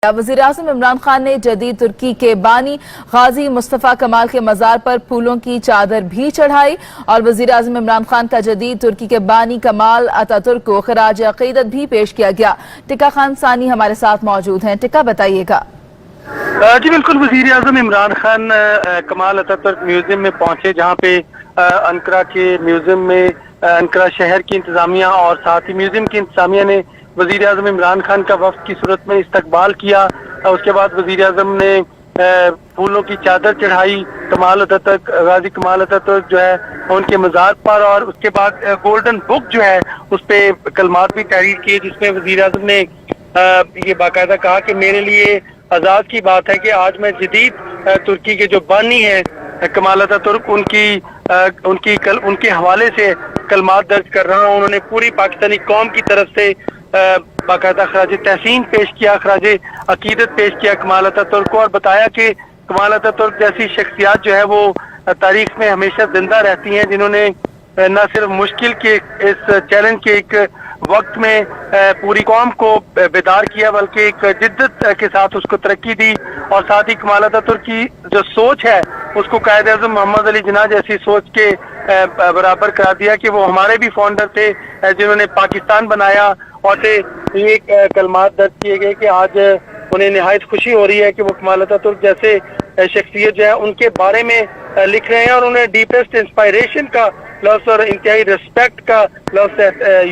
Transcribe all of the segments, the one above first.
وزیراعظم عمران خان نے جدید ترکی کے بانی غازی مصطفیٰ کمال کے مزار پر پھولوں کی چادر بھی چڑھائی اور وزیراعظم عمران خان کا جدید ترکی کے بانی کمال اتاترک کو خراج عقیدت بھی پیش کیا گیا۔ ٹکا خان ثانی ہمارے ساتھ موجود ہیں۔ ٹکا بتائیے گا۔ جی بالکل، وزیراعظم عمران خان کمال اتاترک میوزیم میں پہنچے، جہاں پہ انقرہ کے میوزیم میں انقرہ شہر کی انتظامیہ اور ساتھ ہی میوزیم کی انتظامیہ نے وزیراعظم عمران خان کا وفد کی صورت میں استقبال کیا۔ اس کے بعد وزیراعظم نے پھولوں کی چادر چڑھائی کمال اتاترک، غازی کمال اتاترک جو ہے ان کے مزار پر، اور اس کے بعد گولڈن بک جو ہے اس پہ کلمات بھی تحریر کیے، جس میں وزیراعظم نے یہ باقاعدہ کہا کہ میرے لیے آزاد کی بات ہے کہ آج میں جدید ترکی کے جو بانی ہیں کمال اتاترک ان کے حوالے سے کلمات درج کر رہا ہوں۔ انہوں نے پوری پاکستانی قوم کی طرف سے باقاعدہ خراج تحسین پیش کیا، خراج عقیدت پیش کیا کمال اتاترک کو، اور بتایا کہ کمال اتاترک جیسی شخصیات جو ہے وہ تاریخ میں ہمیشہ زندہ رہتی ہیں، جنہوں نے نہ صرف مشکل کے اس چیلنج کے ایک وقت میں پوری قوم کو بیدار کیا، بلکہ ایک جدت کے ساتھ اس کو ترقی دی، اور ساتھ ہی کمال اتاترک کی جو سوچ ہے اس کو قائد اعظم محمد علی جناح جیسی سوچ کے برابر کرا دیا کہ وہ ہمارے بھی فاؤنڈر تھے جنہوں نے پاکستان بنایا، اور یہ کلمات درج کیے گئے کہ آج انہیں نہایت خوشی ہو رہی ہے کہ وہ کمال اتاترک جیسے شخصیت جو ہے ان کے بارے میں لکھ رہے ہیں، اور انہیں ڈیپسٹ انسپائریشن کا لفظ اور انتہائی ریسپیکٹ کا لفظ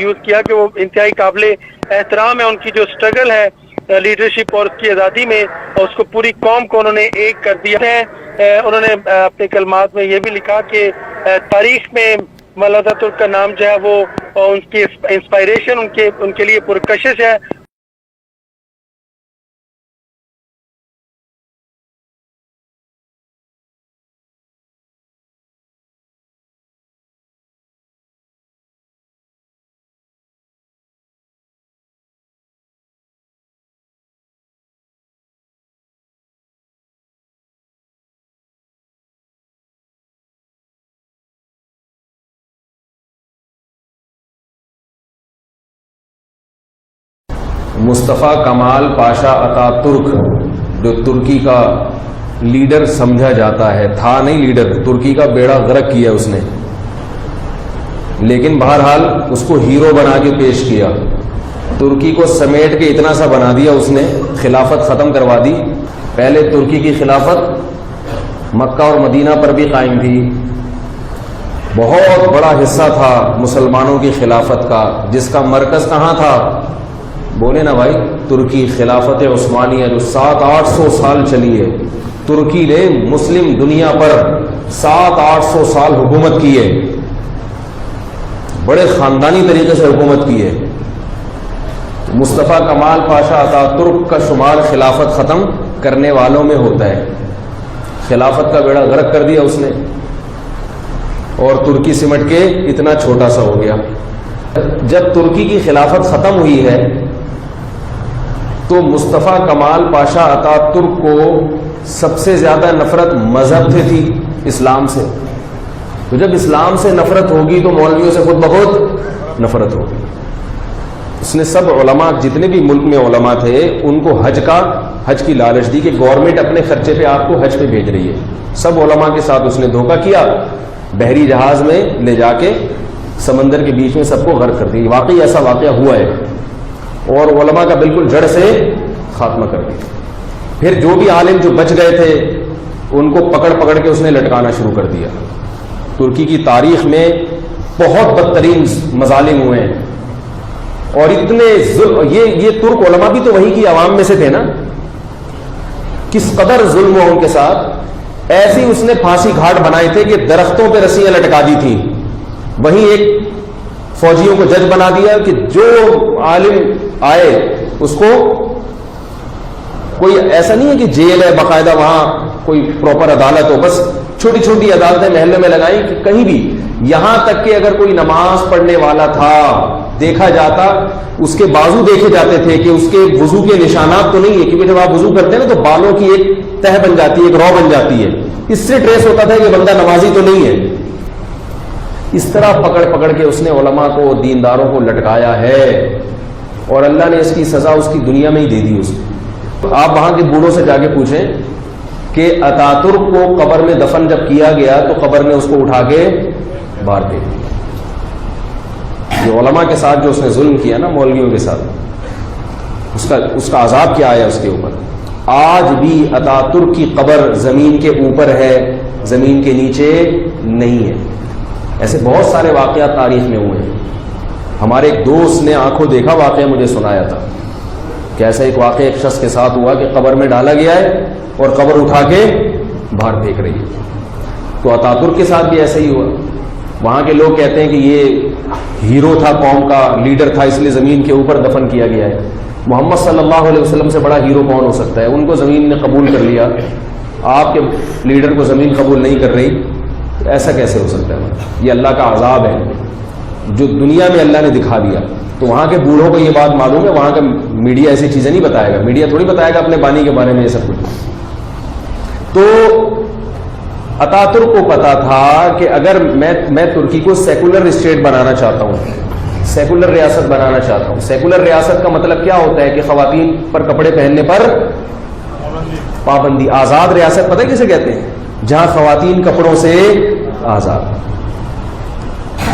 یوز کیا کہ وہ انتہائی قابل احترام ہے، ان کی جو سٹرگل ہے لیڈرشپ اور اس کی آزادی میں، اور اس کو پوری قوم کو انہوں نے ایک کر دیا ہے۔ انہوں نے اپنے کلمات میں یہ بھی لکھا کہ تاریخ میں کمال اتاترک کا نام جو ہے وہ ان کی انسپائریشن ان کے لیے پرکشش ہے۔ مصطفیٰ کمال پاشا اتاترک جو ترکی کا لیڈر سمجھا جاتا ہے، تھا نہیں لیڈر، ترکی کا بیڑا غرق کیا اس نے، لیکن بہرحال اس کو ہیرو بنا کے پیش کیا، ترکی کو سمیٹ کے اتنا سا بنا دیا اس نے، خلافت ختم کروا دی۔ پہلے ترکی کی خلافت مکہ اور مدینہ پر بھی قائم تھی، بہت بڑا حصہ تھا مسلمانوں کی خلافت کا، جس کا مرکز کہاں تھا؟ بولے نا بھائی، ترکی خلافت عثمانیہ جو 700-800 سال چلی ہے، ترکی نے مسلم دنیا پر 700-800 سال حکومت کی ہے، بڑے خاندانی طریقے سے حکومت کی ہے۔ مصطفیٰ کمال پاشا اتاترک کا شمار خلافت ختم کرنے والوں میں ہوتا ہے، خلافت کا بیڑا غرق کر دیا اس نے، اور ترکی سمٹ کے اتنا چھوٹا سا ہو گیا۔ جب ترکی کی خلافت ختم ہوئی ہے تو مصطفیٰ کمال پاشا اتاترک کو سب سے زیادہ نفرت مذہب سے تھی، اسلام سے، تو جب اسلام سے نفرت ہوگی تو مولویوں سے خود بخود نفرت ہوگی۔ اس نے سب علماء، جتنے بھی ملک میں علماء تھے، ان کو حج کی لالچ دی کہ گورنمنٹ اپنے خرچے پہ آپ کو حج پہ بھیج رہی ہے، سب علماء کے ساتھ اس نے دھوکہ کیا، بحری جہاز میں لے جا کے سمندر کے بیچ میں سب کو غرق کر دیا۔ واقعی ایسا واقعہ ہوا ہے، اور علماء کا بالکل جڑ سے خاتمہ کر دیا۔ پھر جو بھی عالم جو بچ گئے تھے ان کو پکڑ کے اس نے لٹکانا شروع کر دیا۔ ترکی کی تاریخ میں بہت بدترین مظالم ہوئے ہیں، اور اتنے یہ ترک علماء بھی تو وہی کی عوام میں سے تھے نا، کس قدر ظلم ہو ان کے ساتھ۔ ایسی اس نے پھانسی گھاٹ بنائے تھے کہ درختوں پہ رسیاں لٹکا دی تھیں، وہیں ایک فوجیوں کو جج بنا دیا کہ جو عالم آئے اس کو، کوئی ایسا نہیں ہے کہ جیل ہے باقاعدہ وہاں کوئی پراپر عدالت ہو، بس چھوٹی چھوٹی عدالتیں محلے میں لگائیں کہ کہیں بھی، یہاں تک کہ اگر کوئی نماز پڑھنے والا تھا دیکھا جاتا، اس کے بازو دیکھے جاتے تھے کہ اس کے وضو کے نشانات تو نہیں ہے، کیونکہ جب آپ وضو کرتے ہیں نا تو بالوں کی ایک تہ بن جاتی ہے، ایک رو بن جاتی ہے، اس سے ٹریس ہوتا تھا کہ بندہ نمازی تو نہیں ہے۔ اس طرح پکڑ پکڑ کے اس نے علماء کو، دینداروں کو لٹکایا ہے، اور اللہ نے اس کی سزا اس کی دنیا میں ہی دے دی اس کو۔ آپ وہاں کے بوڑھوں سے جا کے پوچھیں کہ اتاترک کو قبر میں دفن جب کیا گیا تو قبر نے اس کو اٹھا کے باہر دے دیا. جو علماء کے ساتھ جو اس نے ظلم کیا نا، مولویوں کے ساتھ، اس کا عذاب کیا آیا اس کے اوپر. آج بھی اتاترک کی قبر زمین کے اوپر ہے، زمین کے نیچے نہیں ہے. ایسے بہت سارے واقعات تاریخ میں ہوئے ہیں. ہمارے ایک دوست نے آنکھوں دیکھا واقعہ مجھے سنایا تھا کہ ایسا ایک واقعہ ایک شخص کے ساتھ ہوا کہ قبر میں ڈالا گیا ہے اور قبر اٹھا کے باہر پھینک رہی ہے. تو اتاترک کے ساتھ بھی ایسا ہی ہوا. وہاں کے لوگ کہتے ہیں کہ یہ ہیرو تھا، قوم کا لیڈر تھا، اس لیے زمین کے اوپر دفن کیا گیا ہے. محمد صلی اللہ علیہ وسلم سے بڑا ہیرو کون ہو سکتا ہے؟ ان کو زمین نے قبول کر لیا، آپ کے لیڈر کو زمین قبول نہیں کر رہی. ایسا کیسے ہو سکتا ہے؟ یہ اللہ کا عذاب ہے جو دنیا میں اللہ نے دکھا دیا. تو وہاں کے بوڑھوں کو یہ بات معلوم ہے، وہاں کا میڈیا ایسی چیزیں نہیں بتائے گا. میڈیا تھوڑی بتائے گا اپنے بانی کے بارے میں یہ سب کچھ. تو اتاترک کو پتا تھا کہ اگر میں ترکی کو سیکولر اسٹیٹ بنانا چاہتا ہوں، سیکولر ریاست بنانا چاہتا ہوں. سیکولر ریاست کا مطلب کیا ہوتا ہے کہ خواتین پر کپڑے پہننے پر پابندی. آزاد ریاست پتہ ہے کسے کہتے ہیں؟ جہاں خواتین کپڑوں سے آزاد،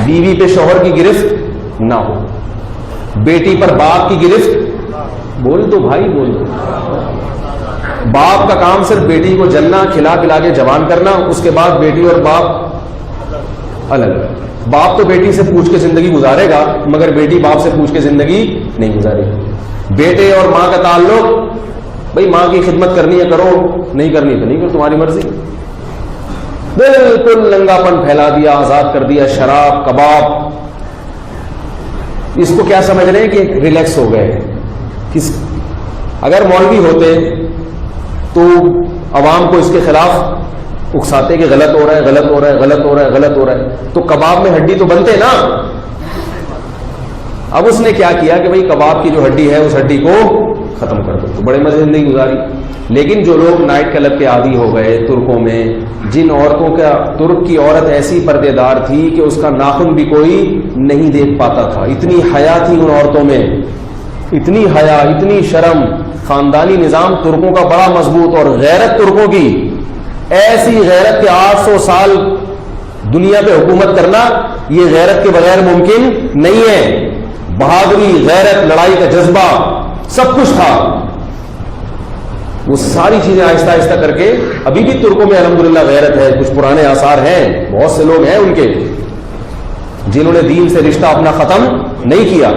بیوی پہ شوہر کی گرفت نہ ہو، بیٹی پر باپ کی گرفت. بول دو بھائی، بول دو. باپ کا کام صرف بیٹی کو جلنا، کھلا پلا کے جوان کرنا، اس کے بعد بیٹی اور باپ الگ الگ. باپ تو بیٹی سے پوچھ کے زندگی گزارے گا مگر بیٹی باپ سے پوچھ کے زندگی نہیں گزارے گی. بیٹے اور ماں کا تعلق، بھائی ماں کی خدمت کرنی ہے کرو، نہیں کرنی تو نہیں کرو، تمہاری مرضی. بالکل ننگا پن پھیلا دیا، آزاد کر دیا. شراب، کباب، اس کو کیا سمجھ رہے ہیں کہ ریلیکس ہو گئے. اگر مولوی ہوتے تو عوام کو اس کے خلاف اکساتے کہ غلط ہو رہا ہے، غلط ہو رہا ہے، غلط ہو رہا ہے، غلط ہو رہا ہے. تو کباب میں ہڈی تو بنتے نا. اب اس نے کیا کیا کہ بھائی کباب کی جو ہڈی ہے اس ہڈی کو ختم کر دو. تو بڑے مزے زندگی گزاری. لیکن جو لوگ نائٹ کلب کے عادی ہو گئے ترکوں میں، جن عورتوں کا، ترک کی عورت ایسی پردے دار تھی کہ اس کا ناخن بھی کوئی نہیں دیکھ پاتا تھا. اتنی حیا تھی ان عورتوں میں، اتنی حیا، اتنی شرم. خاندانی نظام ترکوں کا بڑا مضبوط، اور غیرت ترکوں کی ایسی غیرت کہ 800 سال دنیا پہ حکومت کرنا یہ غیرت کے بغیر ممکن نہیں ہے. بہادری، غیرت، لڑائی کا جذبہ سب کچھ تھا. وہ ساری چیزیں آہستہ آہستہ کر کے ابھی بھی ترکوں میں الحمدللہ غیرت ہے. کچھ پرانے آثار ہیں، بہت سے لوگ ہیں ان کے جنہوں نے دین سے رشتہ اپنا ختم نہیں کیا.